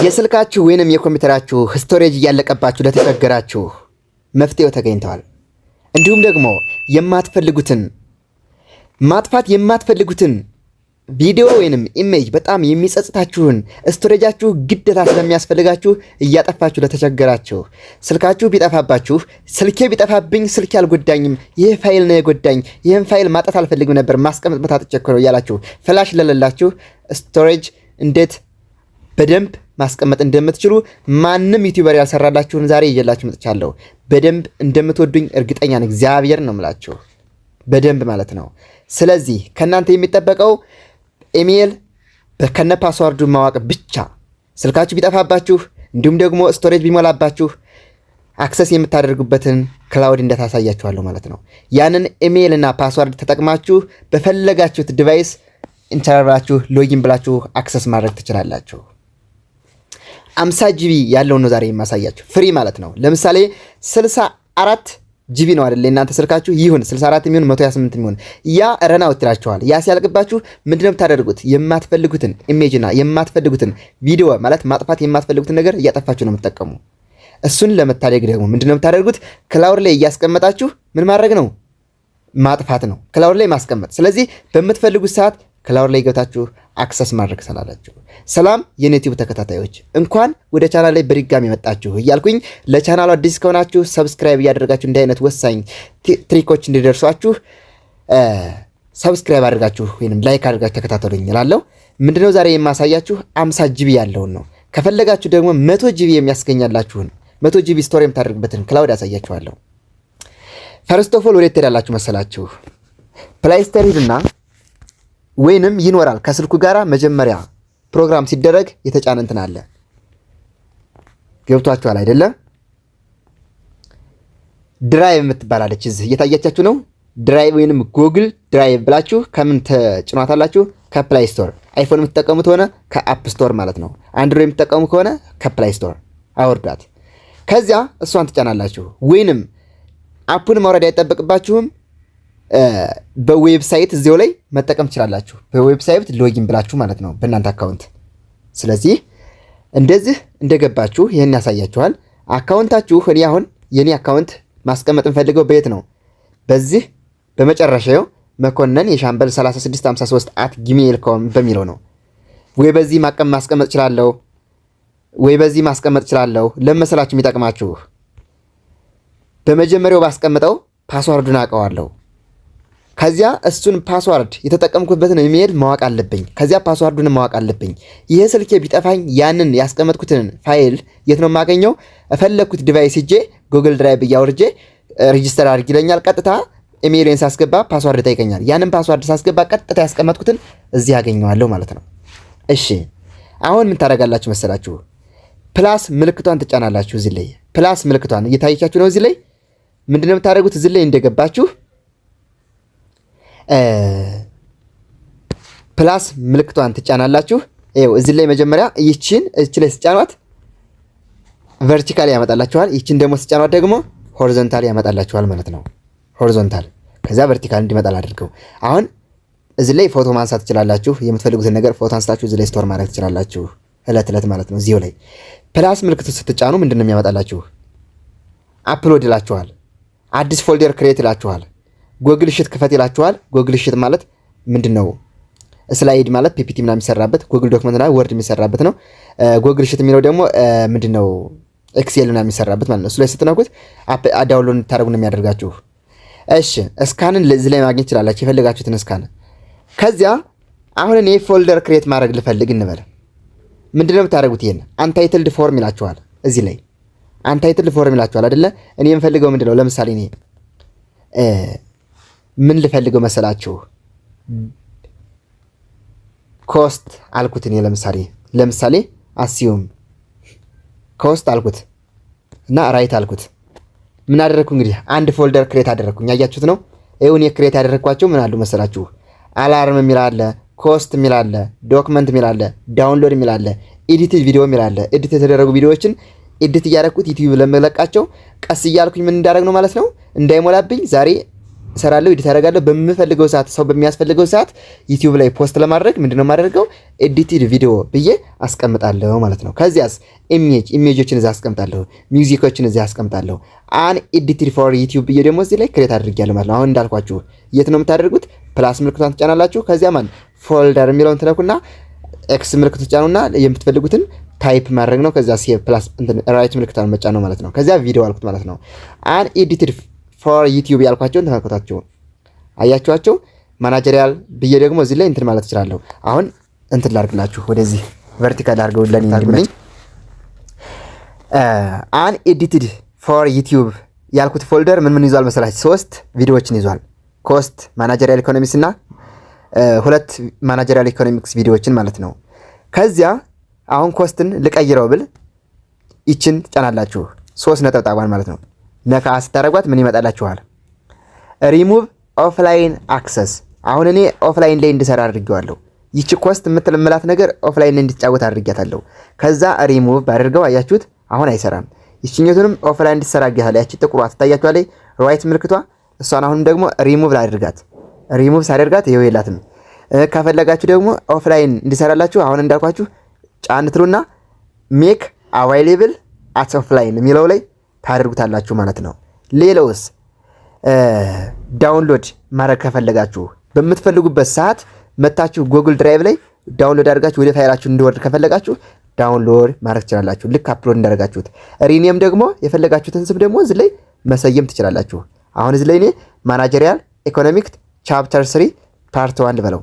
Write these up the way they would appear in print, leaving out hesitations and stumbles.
የስልካችሁ ወይንም የኮምፒውተራችሁ ስቶሬጅ እያለቀባችሁ ለተቸገራችሁ መፍትሄው ተገኝቷል። እንዲሁም ደግሞ ማጥፋት የማትፈልጉትን ቪዲዮ ወይንም ኢሜጅ በጣም የሚጸጽታችሁን ስቶሬጃችሁ ግዴታ ስለሚያስፈልጋችሁ እያጠፋችሁ ለተቸገራችሁ፣ ስልካችሁ ቢጠፋባችሁ ስልኬ ቢጠፋብኝ ስልኬ አልጎዳኝም፣ ይህ ፋይል ነው የጎዳኝ፣ ይህን ፋይል ማጣት አልፈልግም ነበር ማስቀመጥ በታጥቸከረው እያላችሁ ፍላሽ ለሌላችሁ ስቶሬጅ እንዴት በደንብ ማስቀመጥ እንደምትችሉ ማንም ዩቲዩበር ያልሰራላችሁን ዛሬ ይዤላችሁ መጥቻለሁ። በደንብ እንደምትወዱኝ እርግጠኛ ነኝ። እግዚአብሔር ነው የምላችሁ፣ በደንብ ማለት ነው። ስለዚህ ከናንተ የሚጠበቀው ኢሜል ከነ ፓስዋርዱ ማወቅ ብቻ። ስልካችሁ ቢጠፋባችሁ እንዲሁም ደግሞ ስቶሬጅ ቢሞላባችሁ አክሰስ የምታደርጉበትን ክላውድ እንደታሳያችኋለሁ ማለት ነው። ያንን ኢሜል እና ፓስዋርድ ተጠቅማችሁ በፈለጋችሁት ዲቫይስ ኢንተርብላችሁ ሎጊን ብላችሁ አክሰስ ማድረግ ትችላላችሁ። 50 ጂቢ ያለው ነው ዛሬ የማሳያችሁ፣ ፍሪ ማለት ነው። ለምሳሌ 64 ጂቢ ነው አይደል? እናንተ ስልካችሁ ይሁን 64 የሚሆን 128 የሚሆን ያ ረን አውት ይላችኋል። ያ ሲያልቅባችሁ ምንድነው የምታደርጉት? የማትፈልጉትን ኢሜጅ እና የማትፈልጉትን ቪዲዮ ማለት ማጥፋት የማትፈልጉትን ነገር እያጠፋችሁ ነው የምትጠቀሙ። እሱን ለመታደግ ደግሞ ምንድነው የምታደርጉት? ክላውድ ላይ እያስቀመጣችሁ ምን ማድረግ ነው? ማጥፋት ነው፣ ክላውድ ላይ ማስቀመጥ። ስለዚህ በምትፈልጉት ሰዓት ክላውድ ላይ ገብታችሁ አክሰስ ማድረግ ትችላላችሁ። ሰላም የዩቲዩብ ተከታታዮች፣ እንኳን ወደ ቻናል ላይ በድጋሚ መጣችሁ እያልኩኝ ለቻናሉ አዲስ ከሆናችሁ ሰብስክራይብ እያደረጋችሁ እንዲህ አይነት ወሳኝ ትሪኮች እንዲደርሷችሁ ሰብስክራይብ አድርጋችሁ ወይንም ላይክ አድርጋችሁ ተከታተሉኝ እላለሁ። ምንድነው ዛሬ የማሳያችሁ 50 ጂቢ ያለውን ነው። ከፈለጋችሁ ደግሞ 100 ጂቢ የሚያስገኛላችሁን 100 ጂቢ ስቶር የምታደርጉበትን ክላውድ ያሳያችኋለሁ። ፈርስት ኦፍ ኦል ወዴት ትሄዳላችሁ መሰላችሁ? ፕላይ ስቶር ሂዱና ወይንም ይኖራል ከስልኩ ጋራ መጀመሪያ ፕሮግራም ሲደረግ የተጫነ እንትን አለ። ገብቷችኋል አይደለ? ድራይቭ የምትባላለች እዚህ እየታያቻችሁ ነው። ድራይቭ ወይንም ጉግል ድራይቭ ብላችሁ ከምን ተጭኗታላችሁ? ከፕላይ ስቶር። አይፎን የምትጠቀሙት ሆነ ከአፕ ስቶር ማለት ነው። አንድሮይድ የምትጠቀሙ ከሆነ ከፕላይ ስቶር አወርዷት። ከዚያ እሷን ትጫናላችሁ። ወይንም አፑን ማውረድ አይጠበቅባችሁም። በዌብሳይት እዚያው ላይ መጠቀም ትችላላችሁ። በዌብሳይት ሎጊን ብላችሁ ማለት ነው በእናንተ አካውንት። ስለዚህ እንደዚህ እንደገባችሁ ይሄን ያሳያችኋል አካውንታችሁ። እኔ አሁን የኔ አካውንት ማስቀመጥ እንፈልገው በየት ነው? በዚህ በመጨረሻው መኮንን የሻምበል 3653@gmail.com በሚለው ነው። ወይ በዚህ ማስቀመጥ እችላለሁ፣ ወይ በዚህ ማስቀመጥ እችላለሁ። ለመሰላችሁ የሚጠቅማችሁ በመጀመሪያው ባስቀምጠው ፓስዋርዱን አውቀዋለሁ። ከዚያ እሱን ፓስዋርድ የተጠቀምኩበትን ኢሜል ማወቅ አለብኝ። ከዚያ ፓስዋርዱን ማወቅ አለብኝ። ይሄ ስልኬ ቢጠፋኝ ያንን ያስቀመጥኩትን ፋይል የት ነው የማገኘው? እፈለኩት ዲቫይስ ሄጄ ጉግል ድራይቭ እያወርጄ ሬጂስተር አድርግ ይለኛል። ቀጥታ ኢሜልን ሳስገባ ፓስዋርድ ጠይቀኛል። ያንን ፓስዋርድ ሳስገባ ቀጥታ ያስቀመጥኩትን እዚህ አገኘዋለሁ ማለት ነው። እሺ አሁን ምን ታደርጋላችሁ መሰላችሁ? ፕላስ ምልክቷን ትጫናላችሁ። እዚህ ላይ ፕላስ ምልክቷን እየታየቻችሁ ነው። እዚህ ላይ ምንድነው የምታደርጉት? እዚህ ላይ እንደገባችሁ ፕላስ ምልክቷን ትጫናላችሁ። ይኸው እዚህ ላይ መጀመሪያ እቺ ላይ ስጫኗት ቨርቲካል ያመጣላችኋል። ይቺን ደግሞ ስጫኗት ደግሞ ሆሪዞንታል ያመጣላችኋል ማለት ነው። ሆሪዞንታል ከዛ ቨርቲካል እንዲመጣል አድርገው። አሁን እዚህ ላይ ፎቶ ማንሳት ትችላላችሁ። የምትፈልጉትን ነገር ፎቶ አንስታችሁ እዚህ ላይ ስቶር ማድረግ ትችላላችሁ። እለት ማለት ነው። እዚሁ ላይ ፕላስ ምልክቱ ስትጫኑ ምንድነው የሚያመጣላችሁ? አፕሎድ ይላችኋል። አዲስ ፎልደር ክሬት ይላችኋል። ጎግል ሽት ክፈት ይላችኋል። ጎግል ሽት ማለት ምንድነው? ስላይድ ማለት ፒፒቲ ምናምን የሚሰራበት ጎግል ዶክመንት እና ወርድ የሚሰራበት ነው። ጎግል ሽት የሚለው ደግሞ ምንድነው? ኤክሴል ምናምን የሚሰራበት ማለት ነው። እሱ ላይ ስትነኩት ዳውንሎድ እንድታደርጉ ነው የሚያደርጋችሁ። እሺ ስካንን እዚህ ላይ ማግኘት ትችላላችሁ፣ የፈለጋችሁትን ስካን። ከዚያ አሁን እኔ ፎልደር ክሬት ማድረግ ልፈልግ እንበል። ምንድነው የምታደርጉት? ይሄን አንታይትልድ ፎርም ይላችኋል። እዚህ ላይ አንታይትልድ ፎርም ይላችኋል አይደለ? እኔ የምፈልገው ምንድነው? ለምሳሌ እኔ ምን ልፈልገው መሰላችሁ? ኮስት አልኩት። እኔ ለምሳሌ አሲዩም ኮስት አልኩት እና ራይት አልኩት። ምን አደረግኩ እንግዲህ? አንድ ፎልደር ክሬት አደረግኩኝ። ያያችሁት ነው። ይሁን የክሬት ያደረግኳቸው ምን አሉ መሰላችሁ? አላርም የሚል አለ፣ ኮስት የሚል አለ፣ ዶክመንት የሚል አለ፣ ዳውንሎድ የሚል አለ፣ ኤዲትድ ቪዲዮ የሚል አለ። ኤዲት የተደረጉ ቪዲዮዎችን ኤዲት እያደረግኩት ዩቲዩብ ለመለቃቸው ቀስ እያልኩኝ ምን እንዳደረግ ነው ማለት ነው እንዳይሞላብኝ ዛሬ እሰራለሁ፣ ኤዲት አደርጋለሁ። በምፈልገው ሰዓት ሰው በሚያስፈልገው ሰዓት ዩቲዩብ ላይ ፖስት ለማድረግ ምንድነው የማደርገው? ኤዲትድ ቪዲዮ ብዬ አስቀምጣለሁ ማለት ነው። ከዚያስ ኢሜጆችን እዚህ አስቀምጣለሁ፣ ሚውዚኮችን እዚህ አስቀምጣለሁ። አን ኤዲትድ ፎር ዩቲዩብ ብዬ ደግሞ እዚህ ላይ ክሬት አድርጌያለሁ ማለት ነው። አሁን እንዳልኳችሁ የት ነው የምታደርጉት? ፕላስ ምልክቷን ትጫናላችሁ። ከዚያ ፎልደር የሚለውን ትነኩና ኤክስ ምልክቱ ትጫኑና የምትፈልጉትን ታይፕ ማድረግ ነው። ከዚያ ሴቭ ፕላስ ራይት ምልክቷን መጫን ነው ማለት ነው። ከዚያ ቪዲዮ አልኩት ማለት ነው። አን ኤዲትድ ፎር ዩቲዩብ ያልኳቸውን ተመልከቷቸው፣ አያችኋቸው። ማናጀሪያል ብዬ ደግሞ እዚህ ላይ እንትን ማለት እችላለሁ። አሁን እንትን ላድርግላችሁ፣ ወደዚህ ቨርቲካል አድርገው ለኔ እንዲልኝ። አን ኤዲትድ ፎር ዩቲዩብ ያልኩት ፎልደር ምን ይዟል መሰላችሁ? 3 ቪዲዮዎችን ይዟል። ኮስት፣ ማናጀሪያል ኢኮኖሚክስ እና 2 ማናጀሪያል ኢኮኖሚክስ ቪዲዮዎችን ማለት ነው። ከዚያ አሁን ኮስትን ልቀይረው ብል ይችን ትጫናላችሁ፣ 3 ነጠብጣቧን ማለት ነው። ነካ ስታደርጓት ምን ይመጣላችኋል? ሪሙቭ ኦፍላይን አክሰስ። አሁን እኔ ኦፍላይን ላይ እንድሰራ አድርጌዋለሁ። ይቺ ኮስት የምትልምላት ነገር ኦፍላይን ላይ እንድትጫወት አድርጌያታለሁ። ከዛ ሪሙቭ ባደርገው አያችሁት፣ አሁን አይሰራም። ይችኛቱንም ኦፍላይን እንድትሰራ አድርጌያታለሁ። ያቺ ጥቁሯ ትታያችኋለች፣ ራይት ምልክቷ፣ እሷን አሁንም ደግሞ ሪሙቭ ላድርጋት። ሪሙቭ ሳደርጋት ይኸው የላትም። ከፈለጋችሁ ደግሞ ኦፍላይን እንዲሰራላችሁ አሁን እንዳልኳችሁ ጫን ትሉና ሜክ አቫይሌብል አት ኦፍላይን የሚለው ላይ ታደርጉታላችሁ ማለት ነው። ሌላውስ ዳውንሎድ ማድረግ ከፈለጋችሁ በምትፈልጉበት ሰዓት መታችሁ ጉግል ድራይቭ ላይ ዳውንሎድ አድርጋችሁ ወደ ፋይላችሁ እንዲወርድ ከፈለጋችሁ ዳውንሎድ ማድረግ ትችላላችሁ፣ ልክ አፕሎድ እንዳደረጋችሁት። ሪኔም ደግሞ የፈለጋችሁትን ስም ደግሞ እዚህ ላይ መሰየም ትችላላችሁ። አሁን እዚህ ላይ እኔ ማናጀሪያል ኢኮኖሚክስ ቻፕተር 3 ፓርት 1 ልበለው።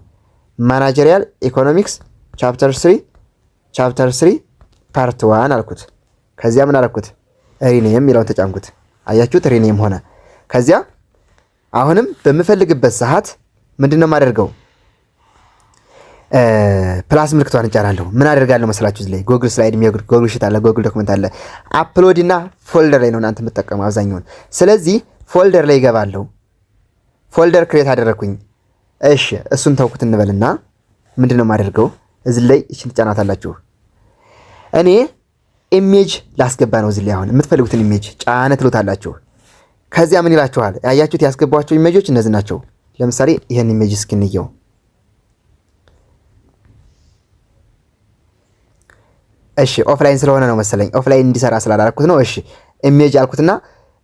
ማናጀሪያል ኢኮኖሚክስ ቻፕተር 3 ፓርት 1 አልኩት። ከዚያ ምን አልኩት? ሪኔም የሚለውን ተጫንኩት። አያችሁት? ሪኔም ሆነ። ከዚያ አሁንም በምፈልግበት ሰዓት ምንድነው የማደርገው? ፕላስ ምልክቷን እንጫናለሁ። ምን አደርጋለሁ መስላችሁ? እዚህ ላይ ጉግል ስላይድ፣ ጉግል ሽት አለ፣ ጉግል ዶክመንት አለ። አፕሎድ እና ፎልደር ላይ ነው እናንተ የምትጠቀሙ አብዛኛውን። ስለዚህ ፎልደር ላይ ይገባለሁ። ፎልደር ክሬት አደረኩኝ። እሺ እሱን ተውኩት እንበልና ምንድነው የማደርገው? እዚህ ላይ እሺን ትጫናታላችሁ። እኔ ኢሜጅ ላስገባ ነው። እዚህ ላይ አሁን የምትፈልጉትን ኢሜጅ ጫነ ትሉታላችሁ። ከዚያ ምን ይላችኋል? ያያችሁት ያስገቧቸው ኢሜጆች እነዚህ ናቸው። ለምሳሌ ይሄን ኢሜጅ እስኪ እንየው። እሺ ኦፍላይን ስለሆነ ነው መሰለኝ፣ ኦፍላይን እንዲሰራ ስላላረኩት ነው። እሺ ኢሜጅ አልኩትና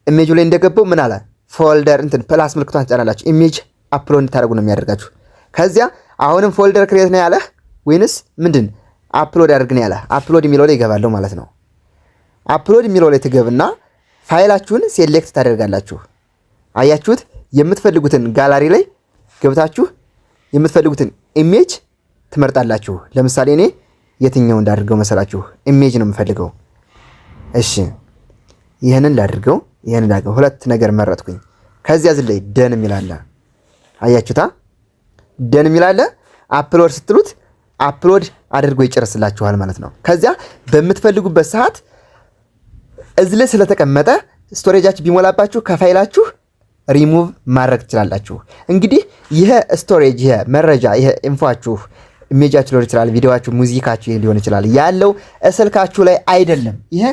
ኢሜጁ ላይ እንደገባው ምን አለ? ፎልደር እንትን ፕላስ ምልክቷን ትጫናላችሁ። ኢሜጅ አፕሎድ እንድታደርጉ ነው የሚያደርጋችሁ። ከዚያ አሁንም ፎልደር ክሬት ነው ያለህ ወይንስ ምንድን አፕሎድ አድርግ ነው ያለህ? አፕሎድ የሚለው ላይ ይገባለሁ ማለት ነው። አፕሎድ የሚለው ላይ ትገብና ፋይላችሁን ሴሌክት ታደርጋላችሁ። አያችሁት? የምትፈልጉትን ጋላሪ ላይ ገብታችሁ የምትፈልጉትን ኢሜጅ ትመርጣላችሁ። ለምሳሌ እኔ የትኛው እንዳድርገው መሰላችሁ? ኢሜጅ ነው የምፈልገው። እሺ ይሄንን ላድርገው፣ ይሄንን ላድርገው። 2 ነገር መረጥኩኝ። ከዚያ እዚህ ላይ ደን የሚላለ አያችሁታ? ደን የሚላለ አፕሎድ ስትሉት አፕሎድ አድርጎ ይጨርስላችኋል ማለት ነው። ከዚያ በምትፈልጉበት ሰዓት እዚህ ላይ ስለተቀመጠ ስቶሬጃችሁ ቢሞላባችሁ ከፋይላችሁ ሪሙቭ ማድረግ ትችላላችሁ። እንግዲህ ይሄ ስቶሬጅ፣ ይሄ መረጃ፣ ይሄ ኢንፎአችሁ፣ ኢሜጃችሁ ሊሆን ይችላል፣ ቪዲዮአችሁ፣ ሙዚቃችሁ ሊሆን ይችላል ያለው ስልካችሁ ላይ አይደለም። ይሄ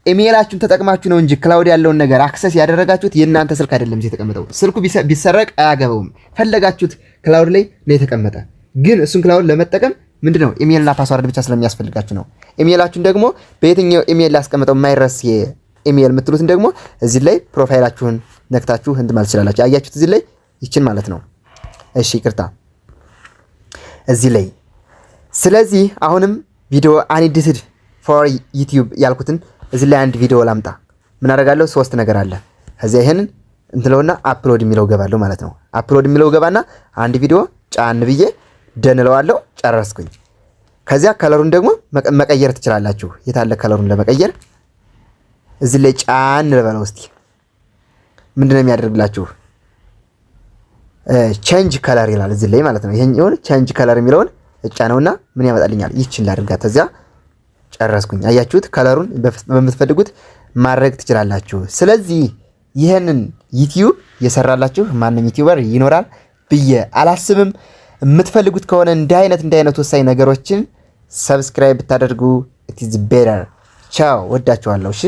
ኢሜይላችሁን ተጠቅማችሁ ነው እንጂ ክላውድ ያለውን ነገር አክሰስ ያደረጋችሁት የእናንተ ስልክ አይደለም። እዚህ የተቀመጠው ስልኩ ቢሰረቅ አያገባውም። ፈለጋችሁት ክላውድ ላይ ነው የተቀመጠ። ግን እሱን ክላውድ ለመጠቀም ምንድነው ኢሜይልና ፓስዋርድ ብቻ ስለሚያስፈልጋችሁ ነው። ኢሜይላችሁን ደግሞ በየትኛው ኢሜይል ላስቀምጠው የማይረስ ኢሜይል የምትሉትን ደግሞ እዚህ ላይ ፕሮፋይላችሁን ነክታችሁ እንትን ማለት ትችላላችሁ። አያችሁት? እዚህ ላይ ይችን ማለት ነው። እሺ ይቅርታ፣ እዚህ ላይ ስለዚህ አሁንም ቪዲዮ አንኤዲትድ ፎር ዩቲዩብ ያልኩትን እዚህ ላይ አንድ ቪዲዮ ላምጣ። ምን አደርጋለሁ? 3 ነገር አለ። ከዚያ ይሄንን እንትለውና አፕሎድ የሚለው ገባለሁ ማለት ነው። አፕሎድ የሚለው ገባና አንድ ቪዲዮ ጫን ብዬ ደንለዋለሁ። ጨረስኩኝ። ከዚያ ከለሩን ደግሞ መቀየር ትችላላችሁ። የታለ ከለሩን ለመቀየር? እዚህ ላይ ጫን ልበለው እስቲ። ምንድነው የሚያደርግላችሁ? ቼንጅ ከለር ይላል እዚህ ላይ ማለት ነው። ይሄኛውን ቼንጅ ከለር የሚለውን እጫነውና ምን ያመጣልኛል? ይችን ላድርጋት። ከዚያ ጨረስኩኝ። አያችሁት? ከለሩን በምትፈልጉት ማድረግ ትችላላችሁ። ስለዚህ ይሄንን ዩቲዩብ የሰራላችሁ ማንም ዩቲዩበር ይኖራል ብዬ አላስብም። የምትፈልጉት ከሆነ እንዲህ አይነት ወሳኝ ነገሮችን ሰብስክራይብ ብታደርጉ ኢት ኢዝ ቤተር። ቻው፣ ወዳችኋለሁ። እሺ